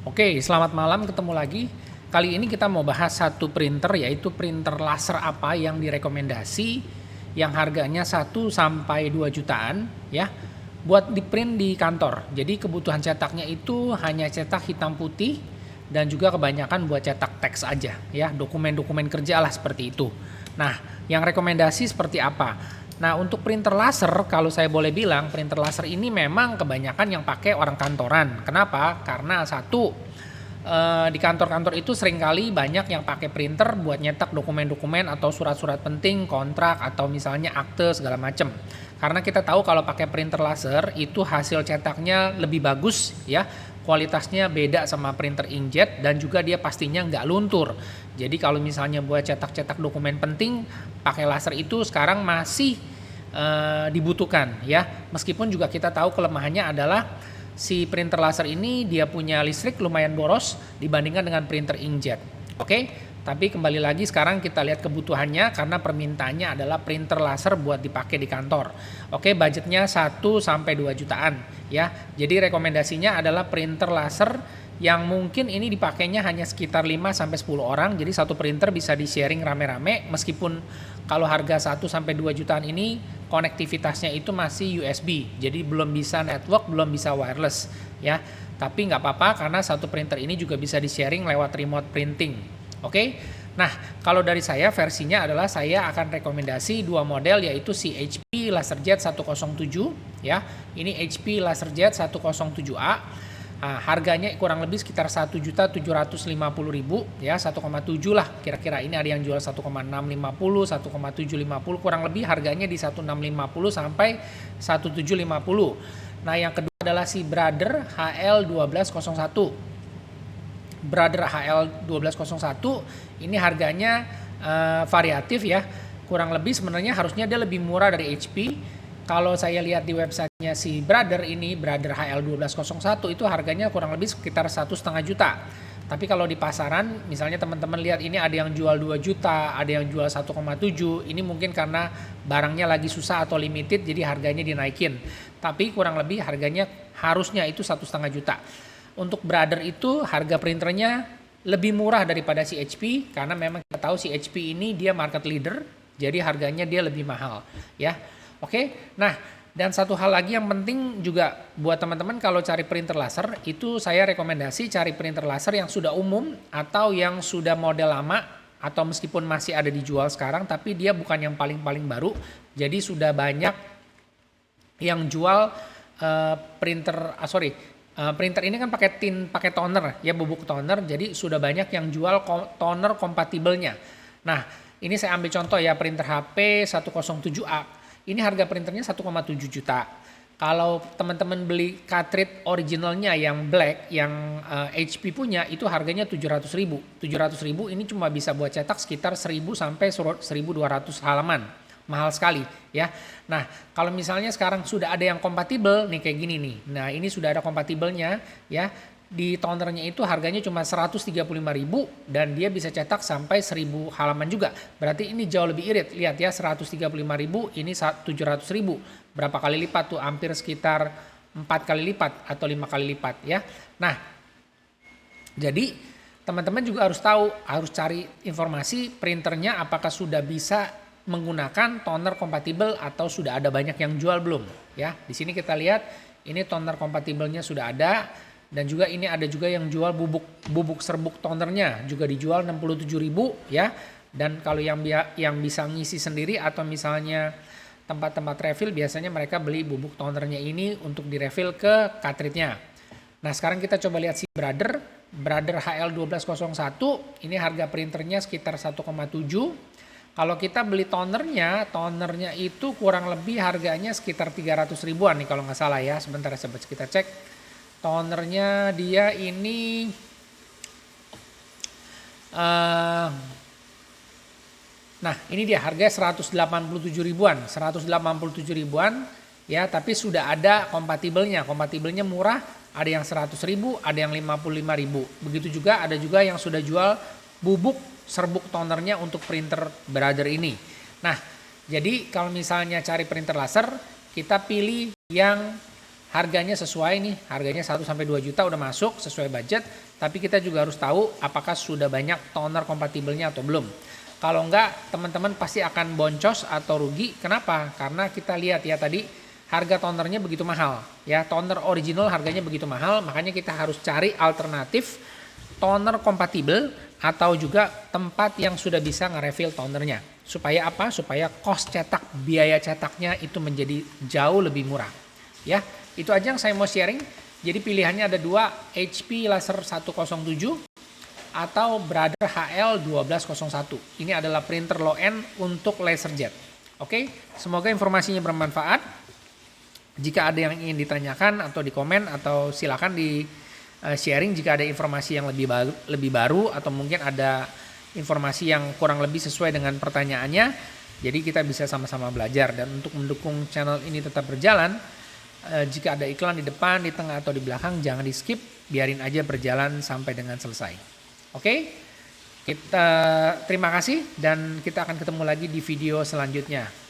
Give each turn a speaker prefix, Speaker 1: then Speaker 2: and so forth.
Speaker 1: Oke, selamat malam, ketemu lagi. Kali ini kita mau bahas satu printer, yaitu printer laser apa yang direkomendasi yang harganya 1 sampai 2 jutaan ya, buat di print di kantor. Jadi kebutuhan cetaknya itu hanya cetak hitam putih dan juga kebanyakan buat cetak teks aja ya, dokumen-dokumen kerja lah seperti itu. Nah, yang rekomendasi seperti apa? Nah, untuk printer laser, kalau saya boleh bilang, printer laser ini memang kebanyakan yang pakai orang kantoran. Kenapa? Karena satu, di kantor-kantor itu seringkali banyak yang pakai printer buat nyetak dokumen-dokumen atau surat-surat penting, kontrak, atau misalnya akte segala macam. Karena kita tahu kalau pakai printer laser itu hasil cetaknya lebih bagus ya, kualitasnya beda sama printer inkjet dan juga dia pastinya nggak luntur. Jadi kalau misalnya buat cetak-cetak dokumen penting, pakai laser itu sekarang masih dibutuhkan ya. Meskipun juga kita tahu kelemahannya adalah si printer laser ini dia punya listrik lumayan boros dibandingkan dengan printer inkjet. Oke, tapi kembali lagi sekarang kita lihat kebutuhannya karena permintaannya adalah printer laser buat dipakai di kantor. Oke, budgetnya 1 sampai 2 jutaan ya. Jadi rekomendasinya adalah printer laser yang mungkin ini dipakainya hanya sekitar 5 sampai 10 orang. Jadi satu printer bisa di-sharing rame-rame, meskipun kalau harga 1 sampai 2 jutaan ini konektivitasnya itu masih USB. Jadi belum bisa network, belum bisa wireless ya. Tapi nggak apa-apa karena satu printer ini juga bisa di-sharing lewat remote printing. Oke. Nah, kalau dari saya versinya adalah saya akan rekomendasi dua model, yaitu si HP LaserJet 107 ya. Ini HP LaserJet 107A. Nah, harganya kurang lebih sekitar 1.750.000 ya, 1,7 lah kira-kira. Ini ada yang jual 1,650, 1,750, kurang lebih harganya di 1.650 sampai 1.750. Nah, yang kedua adalah si Brother HL1201. Brother HL1201 ini harganya variatif ya. Kurang lebih sebenarnya harusnya dia lebih murah dari HP. Kalau saya lihat di websitenya si Brother ini, Brother HL1201 itu harganya kurang lebih sekitar 1,5 juta. Tapi kalau di pasaran, misalnya teman-teman lihat ini ada yang jual 2 juta, ada yang jual 1,7. Ini mungkin karena barangnya lagi susah atau limited, jadi harganya dinaikin. Tapi kurang lebih harganya harusnya itu 1,5 juta. Untuk Brother itu harga printernya lebih murah daripada si HP, karena memang kita tahu si HP ini dia market leader, jadi harganya dia lebih mahal ya. Oke, nah dan satu hal lagi yang penting juga buat teman-teman kalau cari printer laser itu saya rekomendasi cari printer laser yang sudah umum atau yang sudah model lama atau meskipun masih ada dijual sekarang tapi dia bukan yang paling-paling baru. Jadi sudah banyak yang jual printer ini kan pakai toner ya, bubuk toner. Jadi sudah banyak yang jual toner kompatibelnya. Nah, ini saya ambil contoh ya, printer HP 107A. Ini harga printernya 1,7 juta. Kalau teman-teman beli cartridge originalnya yang black, yang HP punya, itu harganya 700.000. 700.000 ini cuma bisa buat cetak sekitar 1.000 sampai 1.200 halaman. Mahal sekali ya. Nah, kalau misalnya sekarang sudah ada yang kompatibel nih kayak gini nih. Nah, ini sudah ada kompatibelnya ya. Di tonernya itu harganya cuma 135.000 dan dia bisa cetak sampai 1.000 halaman juga. Berarti ini jauh lebih irit. Lihat ya, 135.000 ini 700.000. Berapa kali lipat tuh? Hampir sekitar 4 kali lipat atau 5 kali lipat ya. Nah, jadi teman-teman juga harus tahu, harus cari informasi printernya apakah sudah bisa menggunakan toner kompatibel atau sudah ada banyak yang jual belum ya. Di sini kita lihat ini toner kompatibelnya sudah ada. Dan juga ini ada juga yang jual bubuk serbuk tonernya juga dijual 67.000 ya. Dan kalau yang bisa ngisi sendiri atau misalnya tempat-tempat refill, biasanya mereka beli bubuk tonernya ini untuk direfill ke cartridge-nya. Nah, sekarang kita coba lihat si Brother HL1201. Ini harga printernya sekitar 1,7. Kalau kita beli tonernya itu kurang lebih harganya sekitar 300 ribuan nih kalau nggak salah ya. Sebentar kita cek. Tonernya dia ini nah ini dia harganya 187 ribuan ya, tapi sudah ada kompatibelnya murah, ada yang 100.000, ada yang 55.000. Begitu juga ada juga yang sudah jual bubuk serbuk tonernya untuk printer Brother ini. Nah, jadi kalau misalnya cari printer laser, kita pilih yang harganya sesuai nih, harganya 1-2 juta udah masuk sesuai budget, tapi kita juga harus tahu apakah sudah banyak toner kompatibelnya atau belum. Kalau enggak, teman-teman pasti akan boncos atau rugi. Kenapa? Karena kita lihat ya tadi harga tonernya begitu mahal. Ya, toner original harganya begitu mahal, makanya kita harus cari alternatif toner kompatibel atau juga tempat yang sudah bisa nge-refill tonernya. Supaya apa? Supaya cost cetak, biaya cetaknya itu menjadi jauh lebih murah. Ya, itu aja yang saya mau sharing. Jadi pilihannya ada dua, HP Laser 107 atau Brother HL 1201. Ini adalah printer low end untuk LaserJet. Oke, semoga informasinya bermanfaat. Jika ada yang ingin ditanyakan atau di komen atau silakan di sharing jika ada informasi yang lebih baru atau mungkin ada informasi yang kurang lebih sesuai dengan pertanyaannya. Jadi kita bisa sama-sama belajar, dan untuk mendukung channel ini tetap berjalan, jika ada iklan di depan, di tengah atau di belakang jangan di skip, biarin aja berjalan sampai dengan selesai. Oke, kita terima kasih dan kita akan ketemu lagi di video selanjutnya.